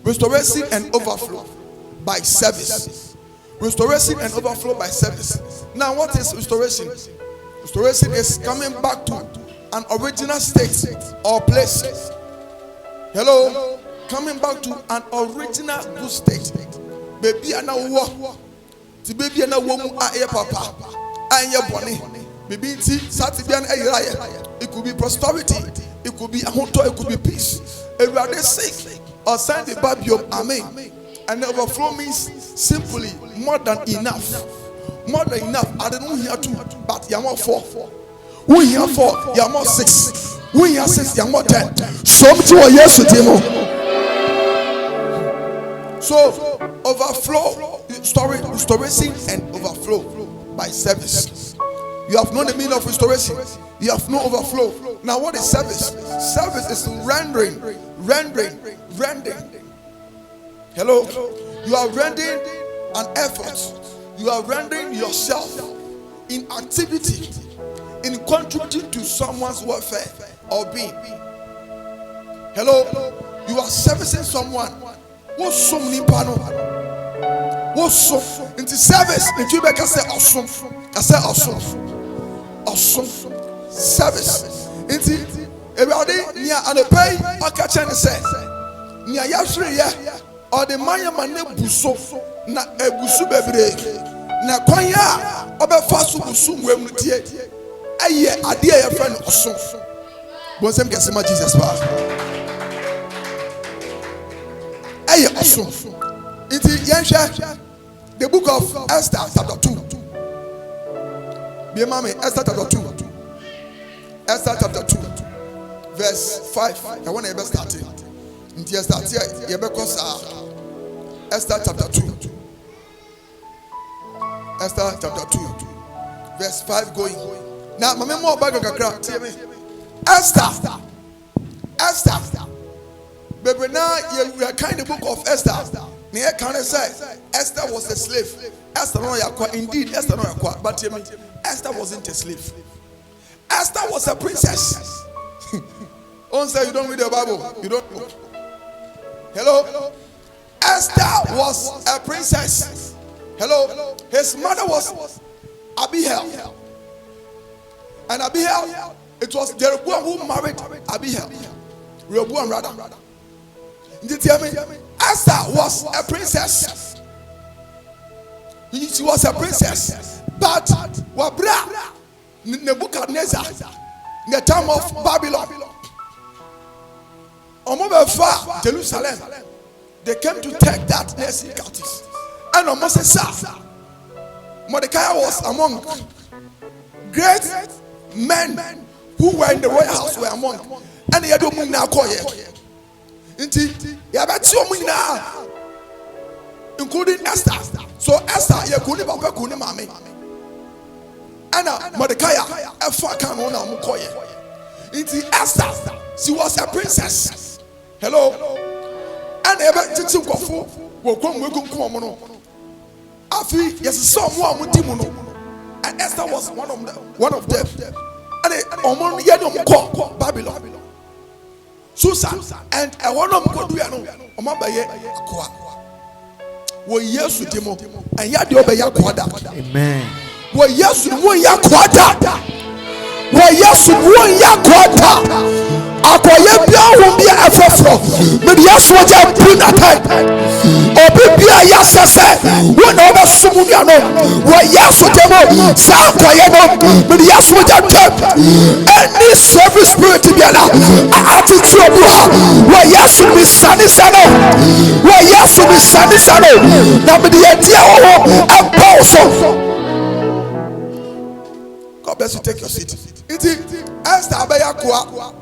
Restoration and overflow by service. Restoration and overflow by service. Now, what is restoration? Restoration is coming back to an original state or place. Hello? Coming back to an original good state. Baby, I know what. The baby, I know what papa. I am bonny. Baby, Saturday, it could be prosperity. It could be a hotel. It could be peace. If you are sick or sign the Bible, amen. And overflow means simply more than enough. More than enough. I don't know here too, but you are more 4. Who here 4? You are more 6. Who here 6? You are more 10. Something or yes, so overflow, restoration and overflow by service. You have known the meaning of restoration. You have no overflow. Now, what is service? Service is rendering. Hello? You are rendering an effort. You are rendering yourself in activity, in contributing to someone's welfare or being. Hello? You are servicing someone. What's so many panel? What's so into service? If you make us say awesome, I say awesome. Awesome service. Into everybody near and pay. I catch and say near Yashri, or the Maya Mane Buso, na Ebusu Bebre, na Koya, Oba Fasu Busum, where we did. Aye, a dear friend awesome. Bonsem Gasima Jesus. Aye, awesome. Into Yansha, the book of Esther, chapter 2. Esther chapter 2. Esther chapter 2, verse 5. I want to start it. Esther chapter 2. Esther chapter 2, verse 5 going. Now, my memory back of Esther. Baby, now you are kind of book of Esther. Near can I say Esther was a slave. Esther no yakwa. Indeed, Esther no yakwa. But Esther wasn't a slave. Esther was a princess. Don't say you don't read the Bible. You don't know. Hello? Esther was a princess. Hello? His mother was Appiah. And Appiah, it was Jeroboam who married Appiah. Rehoboam rather. Did you tell me? Esther was a princess. She was a princess. But Wabra Nebuchadnezzar, in the time of Babylon, Omobefa, Jerusalem, they came to take that nation captive. And almost said, Mordecai was among great men who were in the royal house, were among. And he had to move now. Including Esther. So Esther, you couldn't have a mommy. Anna Mordecai, a fucking one of Mukoye. Into Esther, she was a princess. Hello, and ever took some coffee. Will come with Kumono. Afi, yes, someone with Timono. And Esther was one of them. And Omon Yadom called Babylon. Susan and a one of Goduano, Omabaye, Aqua. Well, yes, with Timo, and Yadiobeya Quada. Amen. Well, yes, one Yaquata. Well, yes, one Yaquata. Aquayabia will be a flow. But yes, what I put at time. Or be a yes, I said, one over Sumuano. Well, yes, what I know, Sarfo, but yes, what I tell. And this service spirit to be allowed. I have to show you. Well, yes, to be sunny sano. Well, yes, to be sunny sano. Now, but the idea of a God bless you. Take your seat. It is Esther Appiah Kwa.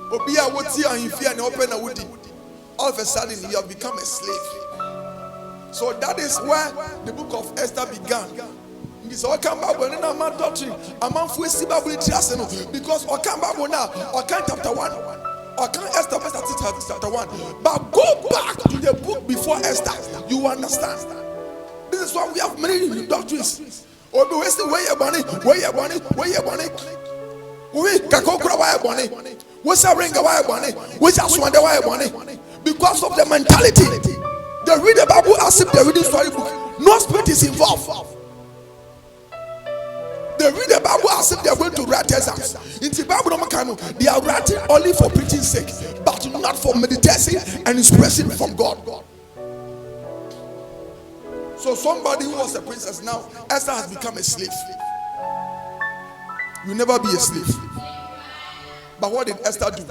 Obia what see and fear and open a woody. All of a sudden you have become a slave. So that is where the book of Esther began. This all come back when I'm a doctrine. I'm on full because I come back now. I can't chapter 1. I can't Esther chapter 1. But go back to the book before Esther. You understand? This is why we have many doctrines. Or the West way your money, where your money. We can go grab our money. What's a ring of our money? Which has wonder why money? Because of the mentality. They read the Bible as if they're reading storybook. No spirit is involved. They read the Bible as if they are going to write exams. In the Bible, they are writing only for preaching's sake, but not for meditation and inspiration from God. So somebody who was a princess, now Esther has become a slave. You will never be a slave. But what did Esther do?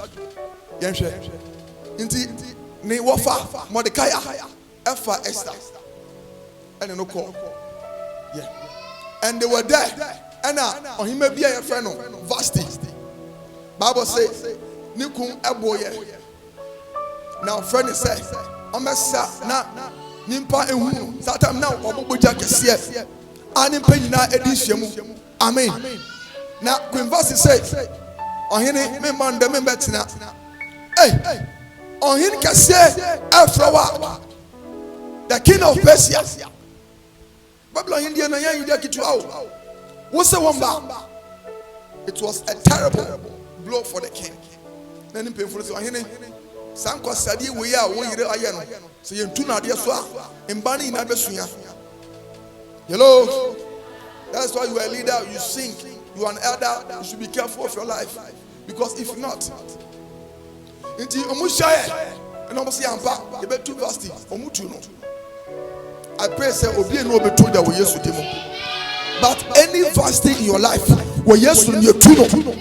Ne wafa Mordecai Efa Esther and no call. Yeah. And they were there. And on him may be a friend of Vasti. Bible say Nikum Eboye. Now friend is say Omesa na nimpa ehu satam na omoboja kese animpa nyina edihyiamu. Amen. Now Queen Vasti say ohene me man dem betina. Hey, on him can say Afrawa, the king of Persia. Babylon India na yan yudia kitu ao. What's the one ba? It was a terrible blow for the king. Then him painful so him sanko sadi we ya wo yire aye no. So yentu na de so a mbani na besuya. Hello. That's why you are a leader, you sing, you are an elder, you should be careful of your life. Because if not, Inti omushaye and almost yampa you better vasti omutu no. I pray say obi no be told that we yesu demo. But any fasting in your life we yesu you no.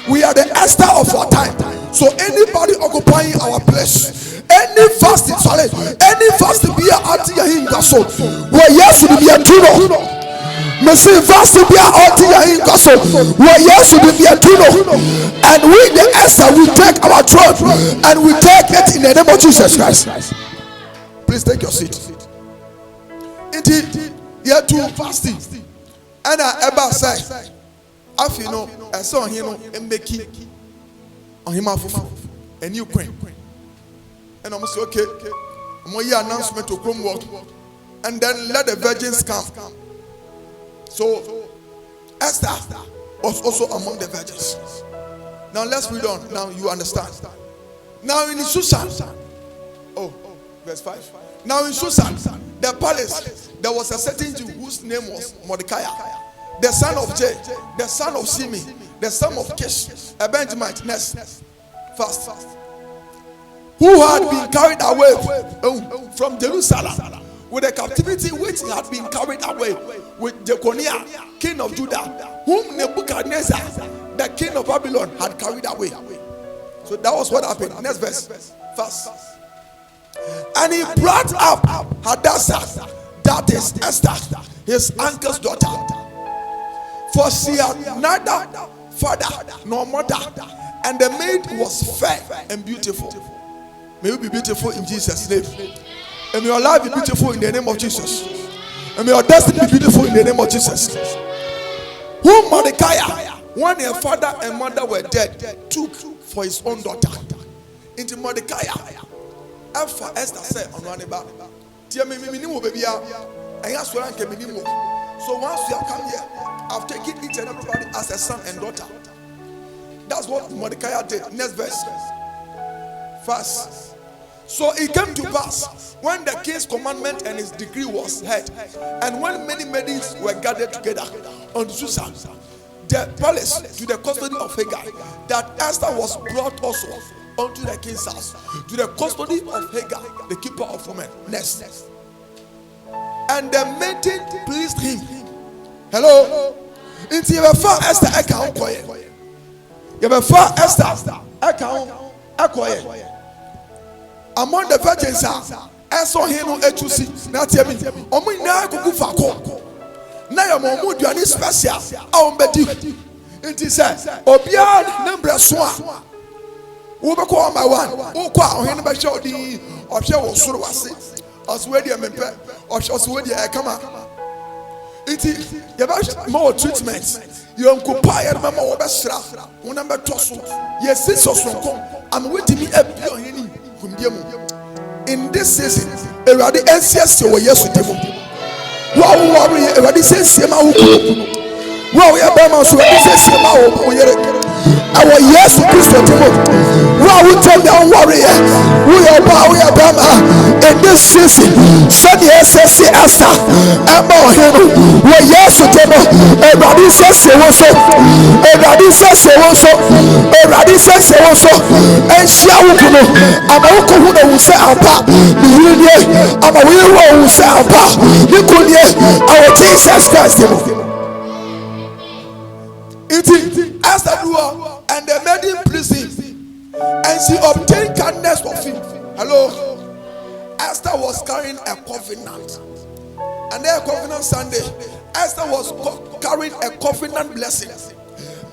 We are the Esther of our time. So anybody occupying our place, any fasting challenge, any fasting be anti yahinga so we yesu be a no. Mesi vasti be anti yahinga so we yesu be a no. And we the Esther we take our throne and we take it in the name of Jesus Christ. Please take your seat. Indeed, here too fasting. And I ever say, I know I saw him and Becky on him a new queen. And I'm say okay, I'm going to announcement to come work and then let the virgins come. So Esther was also among the virgins. Now let's read on. Now you understand. Now in Susan, verse 5. Now in Susan, the palace, there was a certain Jew whose name was Mordecai, the son of Jay, the son of Simi, the son of Kish, a Benjamite nest, first, who had been carried away from Jerusalem with the captivity which had been carried away with Jeconiah, king of Judah, whom Nebuchadnezzar, the king of Babylon, had carried away. So that was what happened. Next verse. First. And he brought up Hadassah, that is Esther, his uncle's daughter. For she had neither father nor mother, and the maid was fair and beautiful. May you be beautiful in Jesus' name. And may your life be beautiful in the name of Jesus. And may your destiny be beautiful in the name of Jesus. Whom Mordecai, when her father and mother were dead, took for his own daughter. Into Mordecai, Alpha Esther said on one about, dear me, baby, I asked for minimum. So once you have come here, I've taken each and everybody as a son and daughter. That's what Mordecai did. Next verse. First. So it came to pass when the king's commandment and his decree was heard, and when many maidens were gathered together on Susan, the palace, to the custody of Hagar, that Esther was brought also unto the king's house, to the custody of Hagar, the keeper of women. Next. And the maiden pleased him. Hello. Into your far Esther account. Your far Esther account. Among the virgins, I saw him to see. Not yet. Omu na kuku fako. Na your momu duani special. Aum bedi. Inti say, Obia number swa. Ubeko my one. Ukwa ohene ba show di. Opshe wo suru wase. Oswedi amempe. Oswedi akama. Inti yaba more treatment. You occupy your mama obesra. Unamba toso. Yes, so sonko. I'm waiting me ebio hini. In this season, everybody NCS we yesu demo. Wow, worry, everybody say sema huko. Wow, ya bema so everybody say sema huko yere. Our yesu Christ demo. Wow, we tell them worry. We are come in this season. Send yes, Esther, Emma Hero, where yes, everybody says so, everybody says so, everybody says so, and Shawu, I'm a who will say, I'm a will say, you could hear our Jesus Christ. It is Esther and they made him prison, and she obtained kindness of him. Hello. Esther was carrying a covenant, and then a covenant Sunday, Esther was carrying a covenant blessing,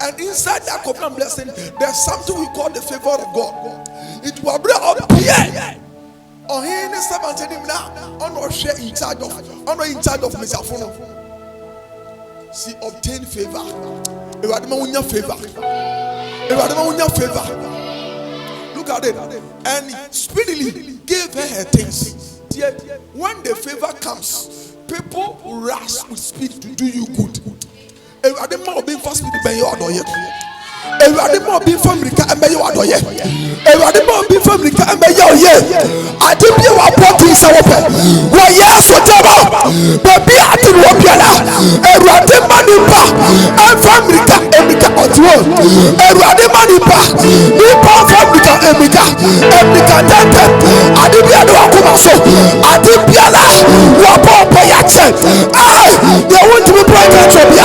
and inside that covenant blessing, there's something we call the favor of God. It will bring Appiah. On him is him now. On share in charge of Mr. Fono. She obtained favor. Favor. Look at it, and speedily gave her things. When the favor comes, people rush with speed to do you good. Everybody more be family can be your doye. Everybody more be family can be your ye. I think you are putting some of it. Well, yes, whatever. But be at the Wapiana. Everybody money back. And family can Emika or two. Everybody money back. Be power family can Emika. Emika Tante. I think you are doing so. I think you are pay a check. They want to be pregnant to be.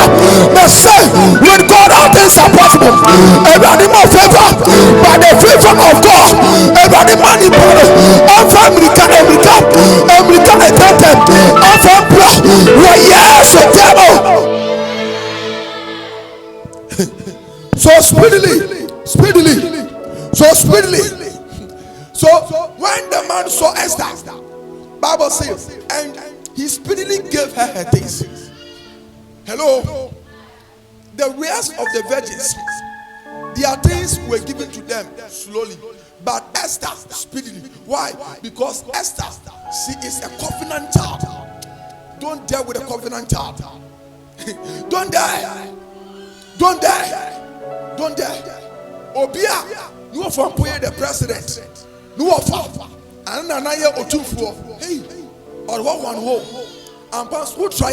But say, when God all things are possible. Everybody more favor by the favor of God. Everybody money brother. All family can American attention. All family. Well, yes, the devil. So speedily. So when the man saw Esther, Bible says, and he speedily gave her things. Hello. The rest of the virgins, their things were given to them slowly, but Esther speedily. Why? Because Esther, she is a covenant child. Don't dare with a covenant child. Don't die. Obia, you are from the president. You are from and another or two for hey or one home and pass who try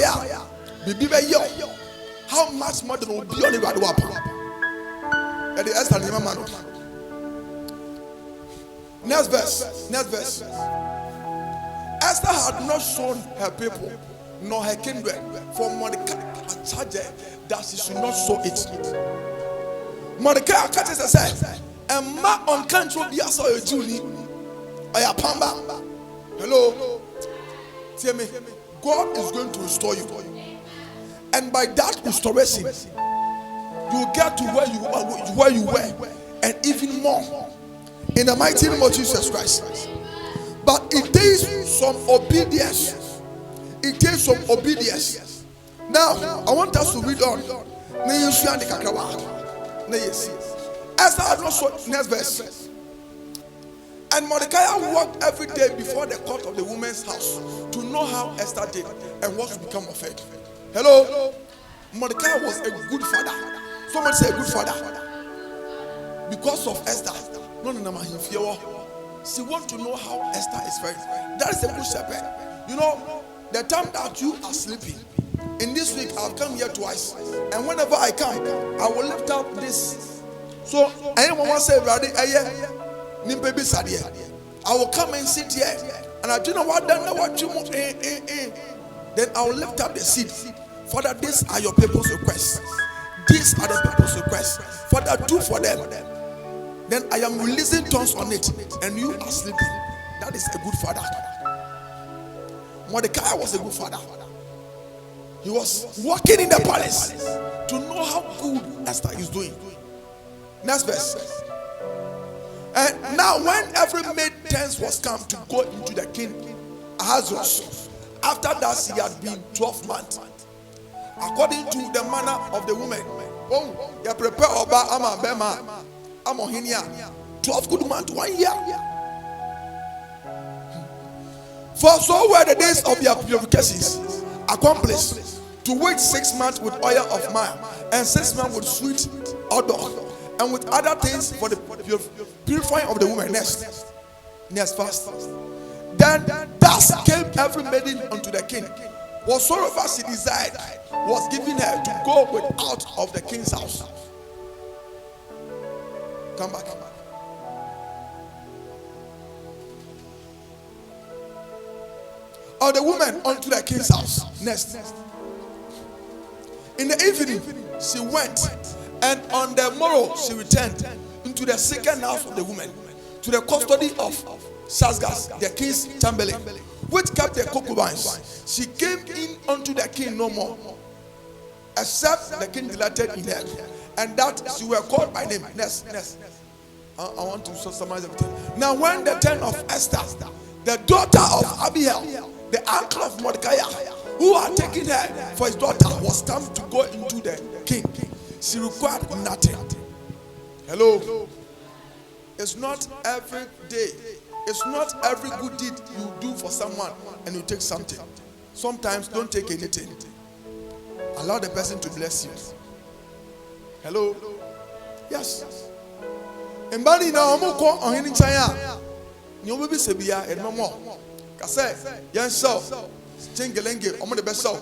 baby yo. How much more than will be on the bad weapon? And the Esther man. Next verse. Esther had not shown her people nor her kindred for Mordecai a charge that she should not show it. Mordecai catches a say, and ma on country be a soil Julie or a pamba. Hello, tell me, God is going to restore you. And by that restoration, you get to where you were, and even more. In the mighty name of Jesus Christ. But it takes some obedience. Now, I want us to read on. Esther had not shown next verse. And Mordecai walked every day before the court of the woman's house to know how Esther did and what would become of her. Hello. Mordecai was a good father. Someone say a good father. Because of Esther. She wants to know how Esther is faring. That is a good shepherd. You know, the time that you are sleeping. In this week, I've come here twice. And whenever I come, I will lift up this. So, anyone want to say, Brady, I will come and sit here. And I do know what you want. Then I will lift up the seed. Father, these are your people's requests. These are the people's requests. Father, do for them. Then I am releasing tongues on it. And you are sleeping. That is a good father. Mordecai was a good father. He was walking in the palace to know how good Esther is doing. Next verse. And now when every maid turns was come to go into the king Ahasuerus, after that she had been 12 months. According to the manner of the woman. Oh, you prepare Oba Ama Bema Amohinia 12 good months, 1 year. For so were the days of their purifications accomplished, to wait 6 months with oil of myrrh, and 6 months with sweet odor, and with other things for the purifying of the woman. Next fast. Then thus came every maiden unto the king. Whatsoever she desired was given her to go with out of the king's house. Come back. Or the woman unto the king's house. Next. In the evening she went, and on the morrow she returned into the second house of the woman, to the custody of Shashgaz, the king's chamberlain, which kept the concubines. She came in unto the king no more, except the king delighted in her, and that she were called by name. Next. I want to summarize everything. Now when the turn of Esther, the daughter of Appiah, the uncle of Mordecai, who had taken her for his daughter, was time to go into the king, she required nothing. Hello. It's not every day. It's not every good deed you do for someone and you take something. Sometimes don't take anything. Allow the person to bless you. Hello. Yes. And body now I'm going on any China. You will be Sabia and no more. Kase, yen so, Jingalenge, on the best so,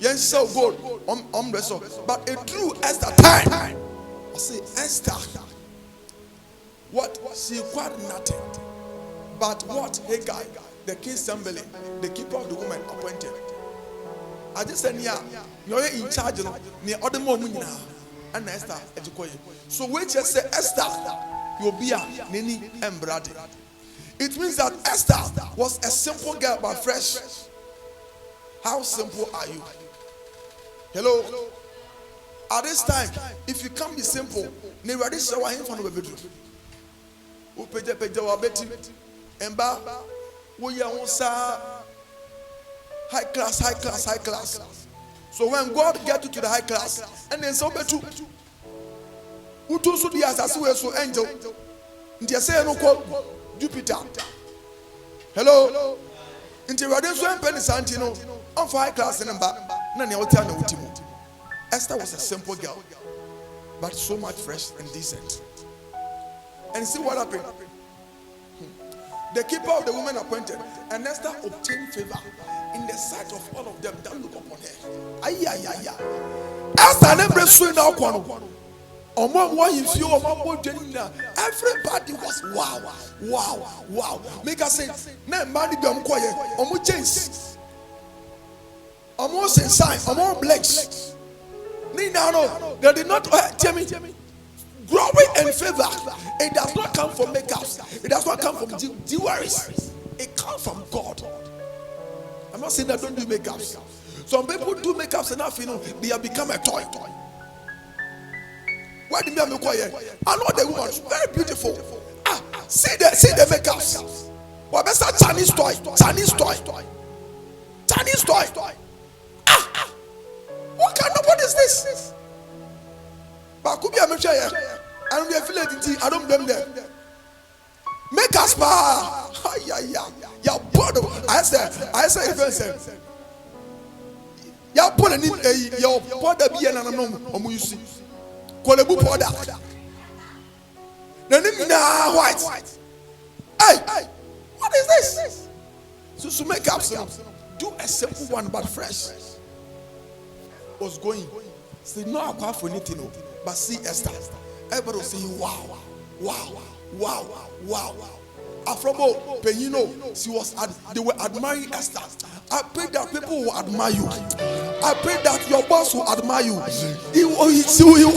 yen so good, on the so. But it drew Esther time. I say, Esther, what? She required nothing. But what Haggai, the king's assembly, the keeper of the woman, appointed. I just said, yeah, you're in charge of near other moment and Esther. So we just say, Esther, you'll be a Nini and Brady. It means that Esther was a simple girl but fresh. How simple are you? Hello? At this time, if you can't be simple, never this shower in front of a bedroom. Emba, we are high class. So when God get you to the high class, and then so better, who told you the as so angel? They say no call Jupiter. Hello. Until we so penny santino on for high class in Emba. Esther was a simple girl, but so much fresh and decent. And see what happened. The keeper of the woman appointed, and Esther obtained favor in the sight of all of them that look upon her. Esther never saw now kwano. Everybody was wow. Make us say, "Ne mani be omkoye, omo change, omo sign, omo blacks." No, they did not tell me. Growing in favor, it does not come from makeups. It does not come from jewelries. It comes from God. I'm not saying that don't do makeups. Some people do makeups enough, they have become a toy. Why did you quiet? I know the woman is very beautiful. See the makeups. What best a Chinese toy? What kind of what is this? But could be a mature. I don't be affiliated. I don't blame them. Make us pa. Yeah, bored. I say, if you put an in your powder be an anomaly. You see, call a book powder. The name now white. Hey, what is this? So to make up, do a simple one but fresh. Was going. See, no, I can't for anything, but see Esther. Everybody will say, wow. Afrobo, Penino, they were admiring Esther. I pray that people will admire you. I pray that your boss will admire you. He will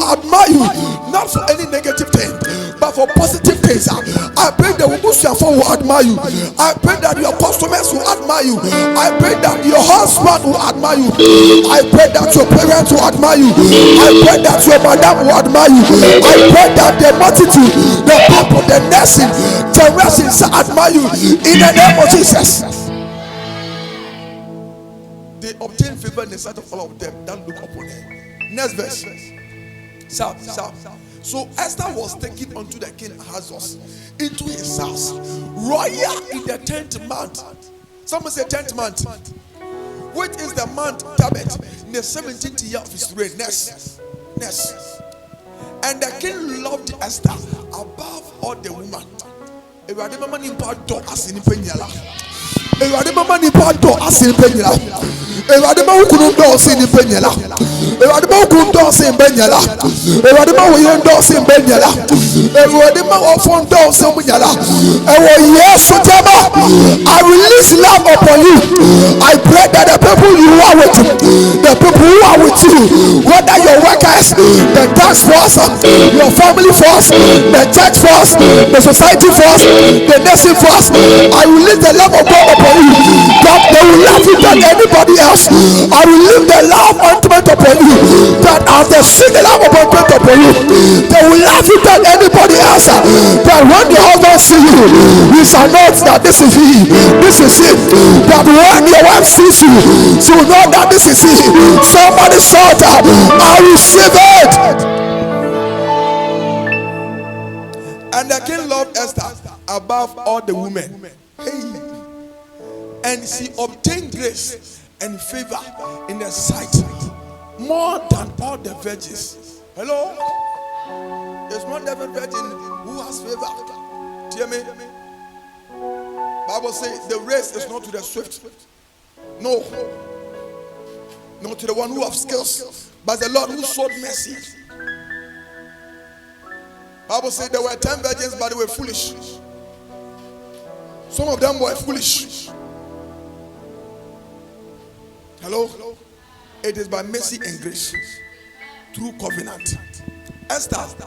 admire you, not for any negative thing, but for positive things. I pray that your phone will admire you. I pray that your customers will admire you. I pray that your husband will admire you. I pray that your parents will admire you. I pray that your madam will admire you. I pray that the multitude, the people, the nation, generations admire you in the name of Jesus. They obtain favor in the sight of all of them that look upon her. Next verse. So Esther was taken unto the king Ahasuerus into his house, royal in the 10th month. Someone say 10th month, which is the month Tabet, in the 17th year of his reign. Next. And the king loved Esther above all the women. Ewurade mama nipa dɔ asen penyela. Ewurade ma wukunu dɔ asen penyela. Ewurade ma wukunu dɔ asen penyela. Ewurade ma woyen dɔ asen penyela. Ewurade ma wofon dɔ asen penyela. Ewo Yesu tema. I release love upon you. I pray that the people you are with, the people who are with you, whether your workers, the task force, your family force, the church force, the society force, the nation force, I release the love of God upon you. That they will laugh at anybody else. I will leave the love ointment upon you. That as they see the love ointment upon you, they will laugh at anybody else. That when the husband see you, he shall know that this is he, this is it. That when your wife sees you, she will know that this is he. Somebody shout, I receive it. And the king loved Esther above all the women. Hey. And she obtained grace and favor in the sight more than all the virgins. Hello? There's not every virgin who has favor. Hear me? Bible says the race is not to the swift. No. Not to the one who has skills, but the Lord who showed mercy. Bible says there were 10 virgins, but they were foolish. Some of them were foolish. Hello? It is by mercy and grace through covenant. Esther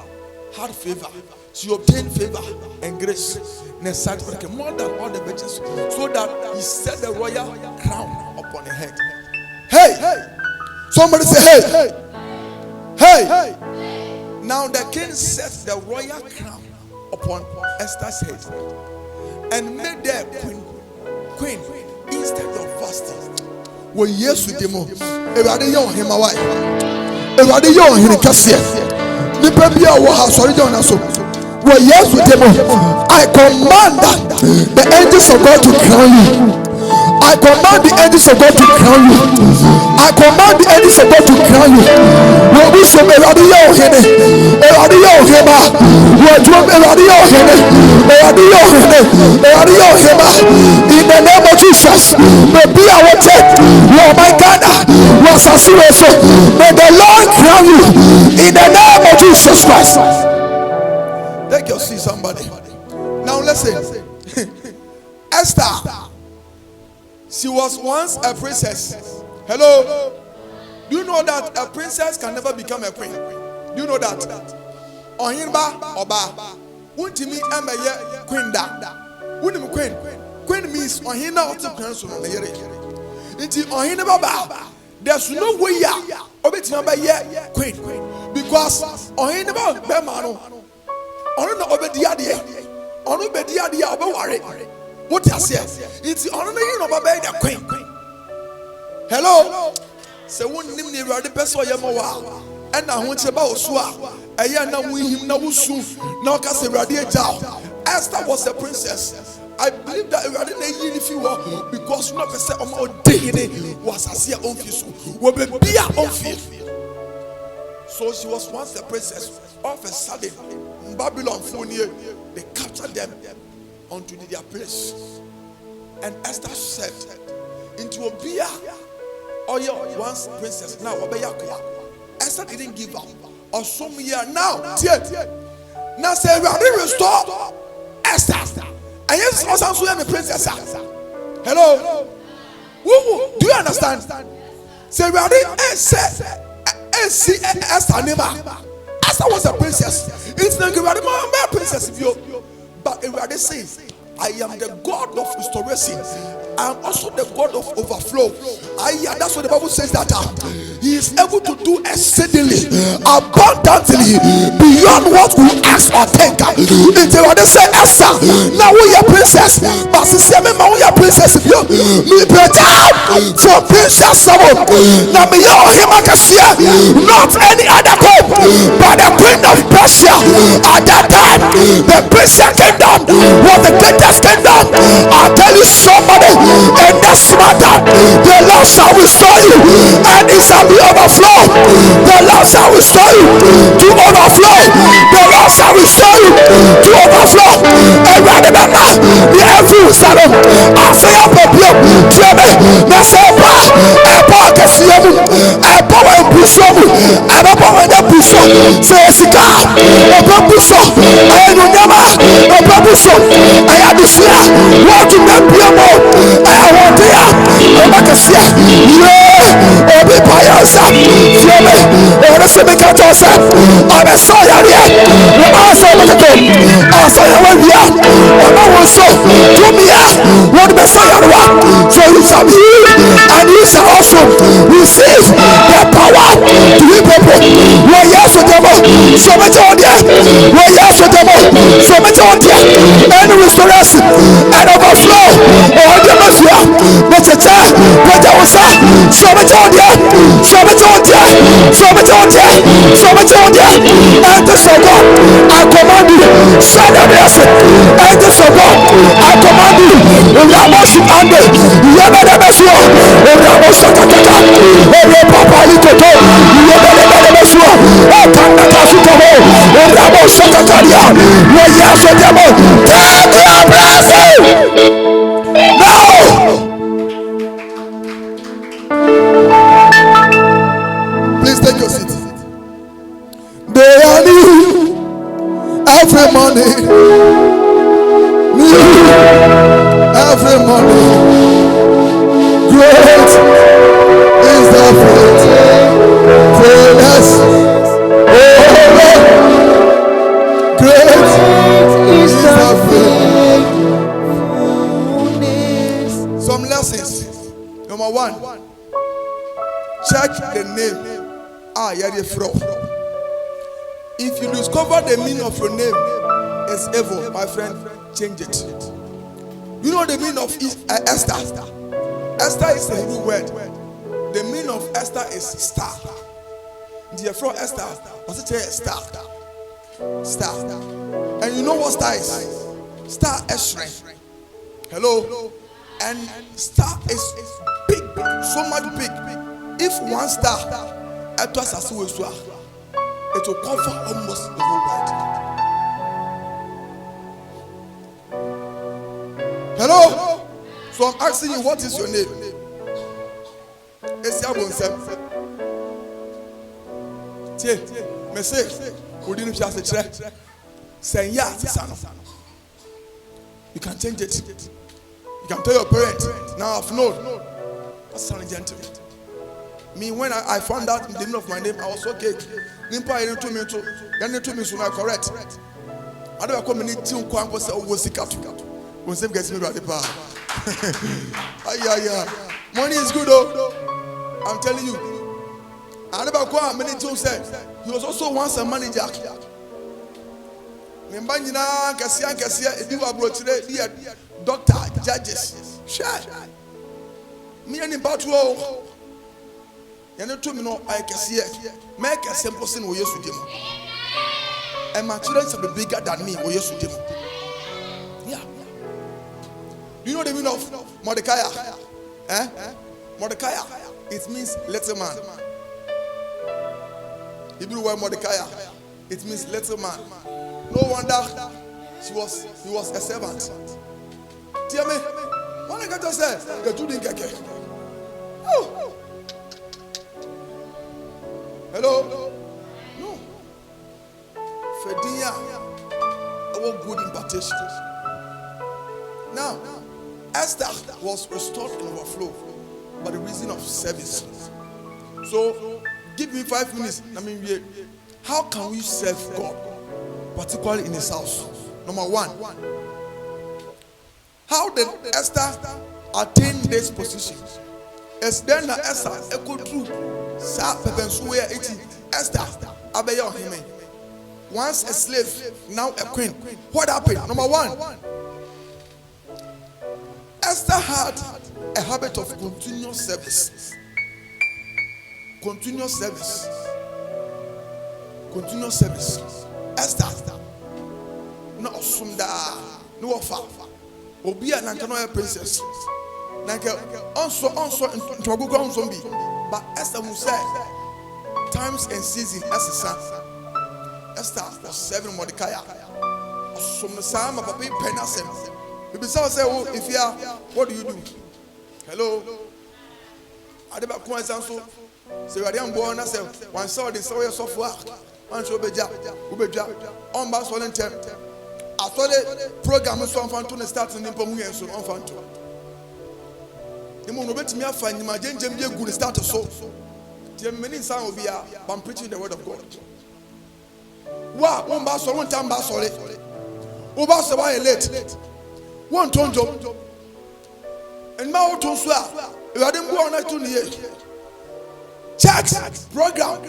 had favor. She obtained favor and grace more than all the virgins, so that he set the royal crown upon her head. Hey! Somebody say hey! Hey! Now the king set the royal crown upon Esther's head and made her queen instead of Vashti. Wo Yesu demo Ewurade ye ohema wa Ewurade ye ohene kase nipa bia wo ha sori je ona so wo Yesu demo. I command the angels of God to crown you. I command the angels of God to crown you. I command the angels of God to crown you. Wo bi so Ewurade ye ohene, Ewurade ye ohema, wo drum Ewurade ye ohene, Ewurade ye ohene, Ewurade ye ohema. In the name of Jesus, may be our church. Oh my God, was a serious. May the Lord crown you in the name of Jesus Christ. Take your seat, somebody. Now listen. Esther, she was once a princess. Hello. Do you know that a princess can never become a queen? Do you know that? Ohimba oba. Untimi emeye queen da. Unim queen. Queen means ohina otu prince no yere. Inti ohina baba. There's no way ya obetima ba ye queen because ohina ba ma no. Ono na obedi ade. Ono bedi ade obeware. What you say? It's ono na you no ba the queen. Hello. Se wonnim ne Ewurade pese oyema wa. Ena ho cheba osu a. Eya na wuhim na wusu. Na oka se Ewurade agya. Esther was a princess. I believe that Ewurade na yi ni fi wo because no pese o ma odehine was asia onfisu. Wo be bia onfi. So she was once a princess. All of a sudden, Babylon they captured them onto their place. And Esther said, into Appiah, oh yeah, once princess, now Obeya. Esther didn't give up. Or some year now, now say we are restore Esther. And yes, also am a princess. Hello, do you understand? Say we are Esther never. Esther was a princess. It's not a princess, but Ewurade says, I am the God of restoration. I am also the God of overflow. That's what the Bible says, that He is able to do exceedingly, abundantly, beyond what we ask or think. It's what they say, Esther. Now we are princess, but she said, "Me, we are princess. If you me better for princess level. Now me yo him not any other pope, but the queen of Persia. At that time, the Persian kingdom was the greatest kingdom. I'll tell you somebody. And this matter, the Lord shall restore you, and it shall be overflow. The Lord shall restore you to overflow. The Lord shall restore you to overflow. And right remember, the every salon, I say up a blow. busomu ababa wanya buso se sika oba buso ayenu nyama oba buso ayadusia watu nabiamo ayawodia obakasia ye obi payansa fiome oreseme katosa abeso yarie asa bakato asa yawia ona wonso tumia won beso yarwa so you shall be and you shall also receive the power to be people. We yes with them, so much on there. We yes with them, so much on there. And restoration and overflow. All the mafia, but a chair, but I was so much on there, so much on there, so much on there, so much on there. And this of God, I command you, send a blessing. And this of God, I command you, Ramos and Yabba. Ramos Sakataka, Papa Likoto, Yabba, Kanakasuko, Ramos Sakataria, Yasodemo, take your blessing. Now, please take your seat. They are new every morning, new every morning. Great is the faithfulness. Oh, great is the faithfulness. Some lessons. Number one, check the name. If you discover the meaning of your name is evil, my friend, change it. You know the meaning of Esther? Esther is a Hebrew word. The meaning of Esther is star. The from Esther, what's it say? Star. Star. And you know what star is? Star Eshren. Hello? And star is big, so much big. If one star, it will cover almost the whole world. Hello? So I'm asking you, what is your name? You can change it. You can tell your parents, now I've known. That's sounding gentle. Me, when I found out the name of my name, I was okay. Then they told me so now correct. I don't come in to Kwango say oh was when same gets me right the power. Money is good though. I'm telling you. I never go many times said he was also once a manager. Membanyina kasia ebi wa bro today doctor judges. Share. Me and about wo. You to me no I kasia. Make a simple sin wo yesu dem. And my children will be bigger than me wo yesu dem. Yeah. Do you know the meaning of Mordecai? Mordecai. It means little man. Hebrew word Mordecai. It means little man. No wonder he was a servant. Tell me, what I got to say? The two didn't get. Oh. Hello? No. Fedia. Our good impartation. Now, Esther was restored in overflow by the reason of service. So, give me 5 minutes. How can we serve God, particularly in His house? Number one, how did Esther attain this position? It's then that Esther echo through Esther Appiah him. Once a slave, now a queen. What happened? Number one, Esther had a habit of continuous service. Continuous service. Continuous service. Esther. No sumda. No offer. Obia nankano a princess. Nanka also into a good zombie. But Esther will say times and season as a son. Esther was serving Mordecai. Some Sam of a big penasem. If say, oh, if you are, what do you do? Hello. I never quite so So I am born as one saw this oil software. One show beja, ubeja, on bass all in 10. I thought the program is on to start in Pomu and so on Fanto. The moon bet me, I find my Jim good start so. Many sound will be I'm preaching the word of God. Wow, one bass or one time bass or it. Over so late. One ton job. And my own swear, you are the one at 2 years. Checks, program,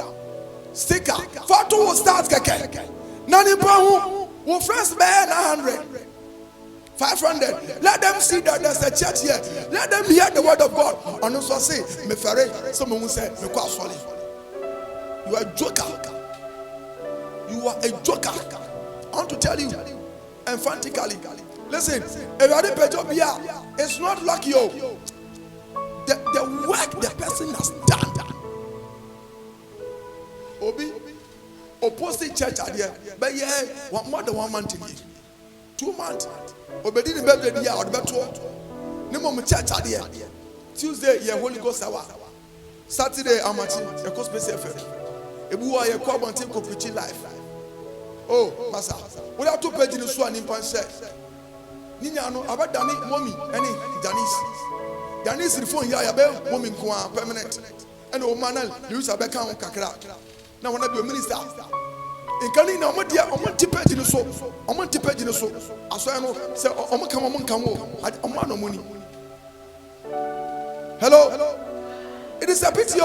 sticker, photo will start. Nani Brown will first bear 900, 500. Let them see that there's a church here. Let them hear the word of God. And also say, me ferry, someone will say, me quite sorry. You are a joker. You are a joker. I want to tell you, emphatically. Listen, it's not like you. The work the person has done. Obi, opposite church idea, but yeah, more than 1 month in here. 2 months. Obi didn't be the year or the better. No more church idea. Tuesday, yeah, Holy Ghost hour. Saturday, I'm at the Cospace FM. Ebuwa, you come and take a preaching life. Oh, Master, what are 2 pages in the swan in Panset? Nina, no, about Danny, mommy, any Danis. Danis, the phone, yeah, woman, permanent. And oh, man, use a back on Kakra. Now, when I be a minister, in Kalina, I'm not tipped in the soul. I'm not tipped in the soul. I swear, no, say, I'm come on, no money. Hello? It is a pity,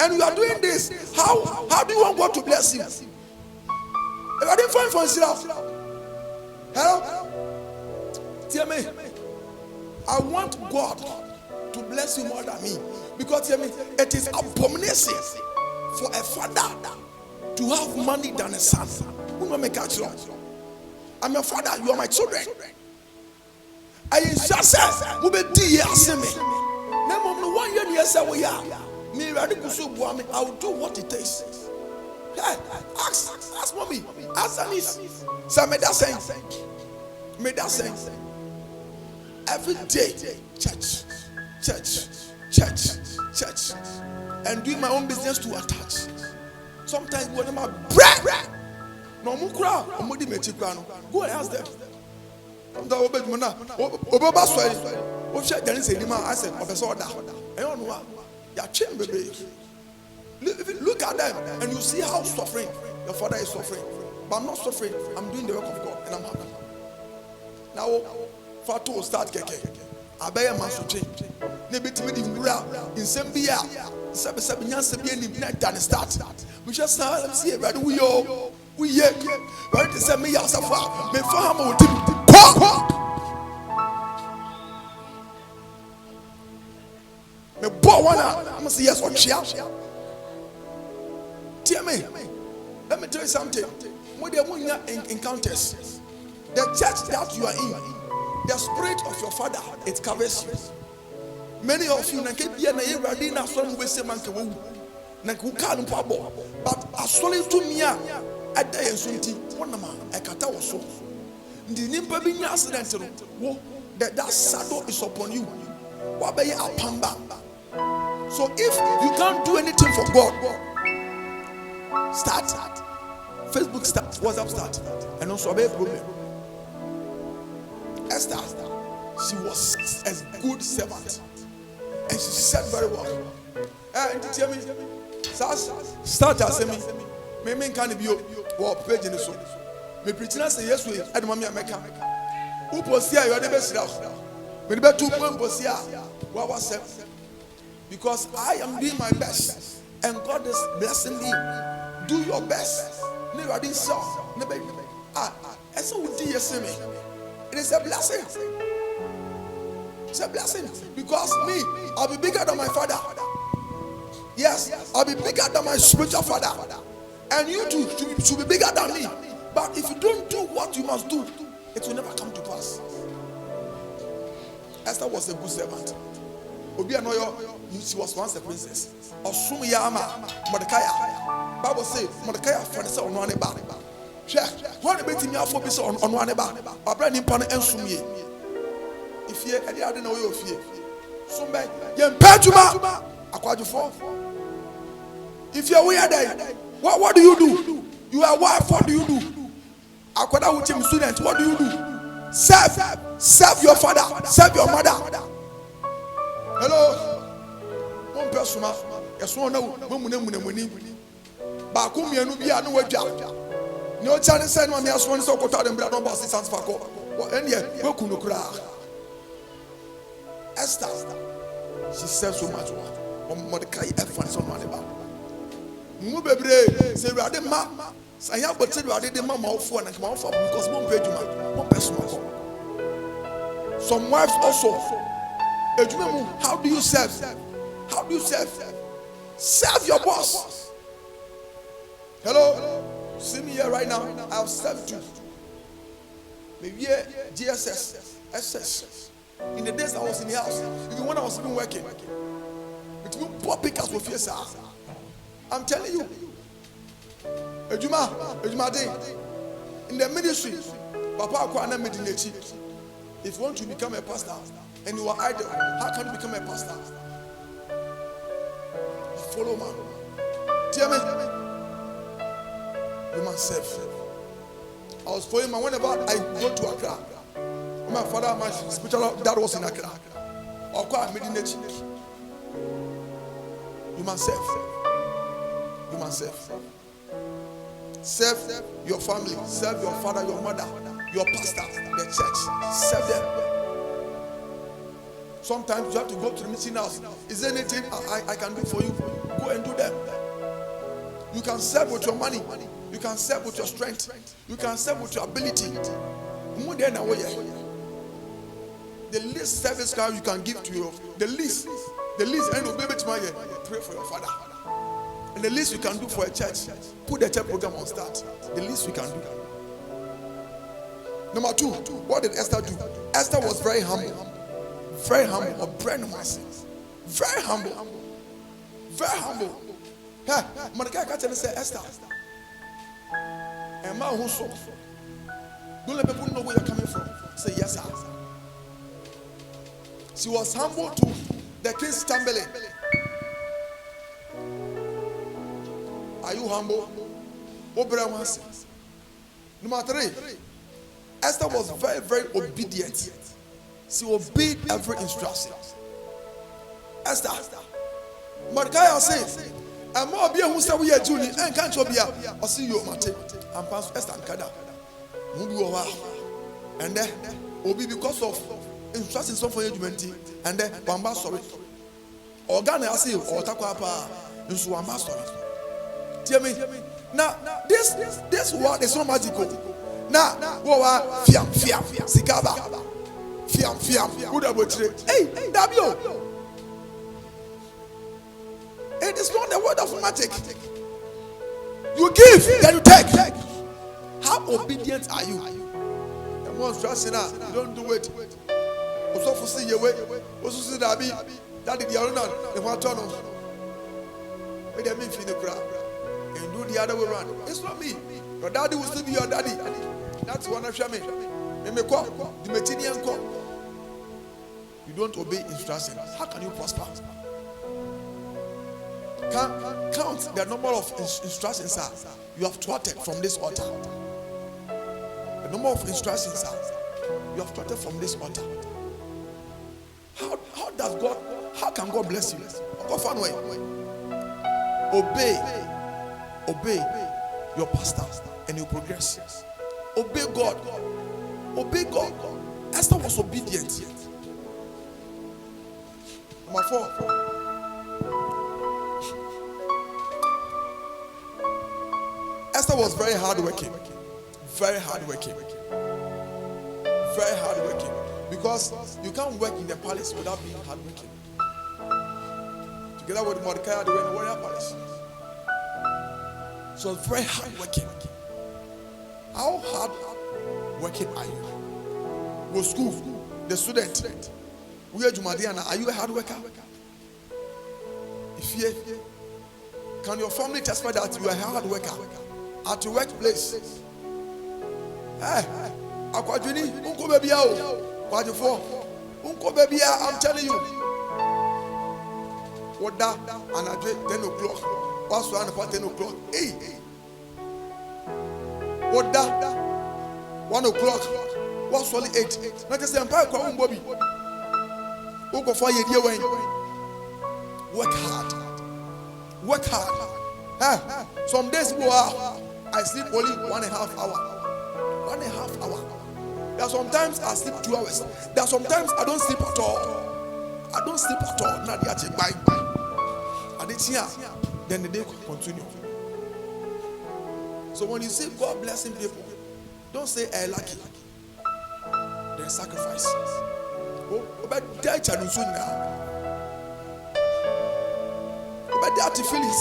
and you are doing this. How do you want God to bless you? If I didn't find for yourself, hello? Tell me, I want God to bless you more than me. Because tell me, it is abomination for a father to have money than a son. Who will make a child? I'm your father, you are my children. I just said, who be dear, see me. Name of the 1 year, yes, we are. Me, I will do what it takes. Ask mommy, ask Anis. So, may that sense. Every day, church, and doing my own business to attach. Sometimes when I'm a bread, no mukra, omodi mechikrano. Go and ask them. I'm the obedmana. Oboba sway. Osha dani say lima asset of a soda. I don't know. Ya chin baby. Look at them and you see how suffering your father is suffering. But I'm not suffering. I'm doing the work of God and I'm happy. Now, Fatu will start keke. Abaya masuche. Nebiti di mura in Sembia. Sabinya Sabia ni net start. We just see it. We ye. Right to send me Yasafa. Me farm with him. Me bow one. I must say yes or chia. Tell me. Let me tell you something. When there are encounters, the church that you are in, the spirit of your father, it covers you. Many of you, but as solely to me, at the end, one man, a kata was so. The nimba being accidental, that saddle is upon you. Wabe a pamba. So if you can't do anything for God, start. Facebook start, WhatsApp start, and also a problem. Esther, she was a good servant, and she said very well. And tell me, start as me, me can't be your page in the soul. Me preaching say yes we. I don't want me to make. Who posia you are the best now. Me the best 2 posia. What was said? Because I am doing my best, and God is blessing me. Do your best. Never did so. Never. And so we do yes me. It is a blessing. It's a blessing because me, I'll be bigger than my father. Yes, I'll be bigger than my spiritual father, and you too should be bigger than me. But if you don't do what you must do, it will never come to pass. Esther was a good servant. Obi anoyo, she was once a princess. Osum yama Mordecai. Bible says Mordecai for the son on ba. Check. What about me for be on one ba? Abra ni pan ensum ye. If ye ade ade na oyo fie. Sombe ye mpatuma akwadufo. If you're weird, what do you do? You are wife, what do you do? Akwada with him student, what do you do? Serve your father, serve your mother. Hello. One person, yes, one no, Bakum Yanubia, no way job. No chance send one as one so called and blood on boss sans Paco. And yet, Bokunukra. Esther, she said so much. Mordecai, everyone's on one about. Mubebre, say, we are the mama. I have but said, we are the mama of one and come out because one page, one person. Some wives also. How do you serve? How do you serve? Serve your boss. Hello? See me here right now. I've served you. Maybe GSS, SS. In the days I was in the house, even when I was even working, between poor pickers with yes, I'm telling you. Ejuma day. In the ministry, Papa Kwana Medinati. If you want to become a pastor and you are idle, how can you become a pastor? Follow man. Tell me. You must serve. I was following man whenever I go to Accra. My father, my spiritual dad was in Accra. Or quite Medinati. You must serve. You must serve. Serve your family, serve your father, your mother, your pastor, the church. Serve them. Sometimes you have to go to the meeting house. Is there anything I can do for you? Go and do them. You can serve with your money. You can serve with your strength. You can serve with your ability. The least service card you can give to your the least end of baby tomorrow, pray for your father. And the least you can do for a church, put the church program on start. The least we can do. Number 2, what did Esther do? Esther was very humble. Very humble. Or brand very humble. Very humble. Hey, Mordecai can't tell say Esther. And man who so. Don't let people know where you're coming from. Say yes, sir. She was humble to the king's tambling. Are you humble? Number 3, Esther was very, very obedient. She obeyed every instruction. Esther, Mordecai says, "I'm more be who say we are Julie and can't you be? I see you, Mate. I'm Pastor Esther and Kada. And then, obi because of instructions for judgment, and then Bamba sorry. Organa say or takwapa, you are master. Tell me. Now, this word is so magical. Now, fiam, sikaba. Fiam. Hey, Dabio. It is not the word of magic. You give, then you take. How obedient are you? The most trusting us, you don't do it. Also, for see your way. Also, see Dabi. That is the other. The one turn on. Wait a minute, the crowd. And do the other way around. It's not me. Your daddy will still be your daddy. That's one of Shami. You don't obey instructions. How can you prosper? Count the number of instructions you have thwarted from this altar. The number of instructions you have thwarted from this altar. How can God bless you? Way. Obey your pastor and you progress. Obey God. Esther was obedient. Number 4. Esther was very hardworking. Because you can't work in the palace without being hardworking. Together with Mordecai, they were in the warrior palace. So very hardworking. How hard working are you? Go school, the student. We are Jumadiana. Are you a hard worker? If you can your family testify that you are a hard worker at your workplace? Hey, Aquadrini, Unko baby, Unko baby, I'm telling you. What that and I 10 o'clock. was around about 10 o'clock. Hey, what that? 1 o'clock was only 8. Not just Empire Crown Bobby. Who go for your way? Work hard. Work hard. Some days I sleep only 1.5 hours. 1.5 hours. There are sometimes I sleep 2 hours. There are sometimes I don't sleep at all. I don't sleep at all. Now they are bye. And it's here. Then the day continue. So when you say God blessing people, don't say I lucky. There's sacrifice. Oh, but die challenge soon now. But they have to feel it.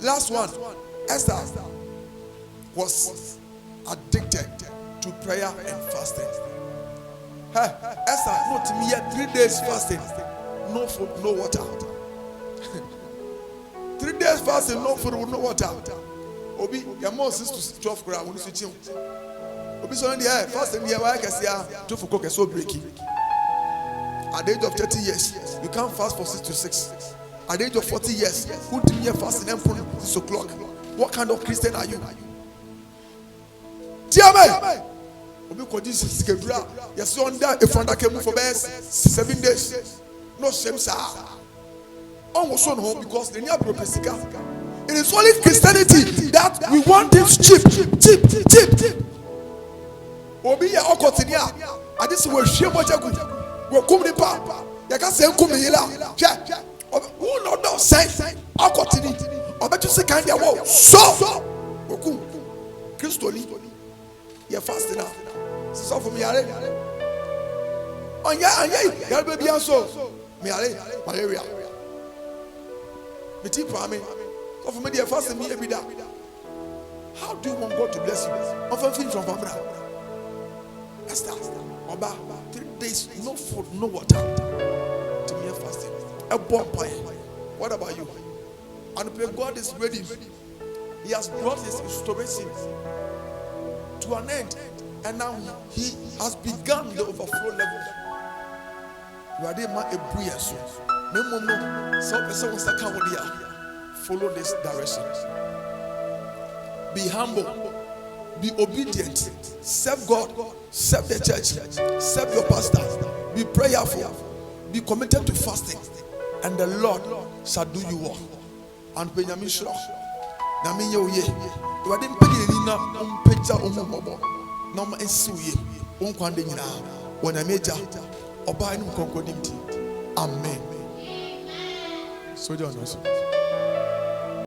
Last one, Esther was addicted to prayer and fasting. Esther, not me yet 3 days fasting, no food, no water. 3 days fasting, no food, no water. Obi, your mom is to 12 grams when you switch. Obi, so in the air, fasting, the air, I can see to for cook so breaking. At the age of 30 years, you can't fast for 6 to 6. At the age of 40 years, who do you fasting and put 6 o'clock? What kind of Christian are you? Tiame! Obi Jesus Gabriel, your son died in front of came for 7 days. No shame, sir. Almost on home because they near prophecy. It is only Christianity that we want it cheap. Obi ya okotinia. Adisi we share much good. We come the papa. You can say come here. Who know don't say okotini. Obetu say kind of wow. So oku Christoli. You fasting now. So for me are. Anya ya baby so. Me are malaria. Me tip for me. So for me the fasting me every day. How do you want God to bless you? Often feel from family. Esther, Oba, 3 days, no food, no water. To me, fasting. A bonfire. What about you? And God is ready. He has brought his restoration to an end. And now he has begun the overflow level. You are there, man, a buoy. So, follow this direction. Be humble. Be obedient. Serve God. Serve the church. Serve your pastor. Be prayerful. Be committed to fasting. And the Lord shall do you well. And Benjamin Shro. Naminyo ye. You are didn't pay enough. Picture no man suye. Unkwande nyina. When I major. Oba inu konkodimti. Amen. So just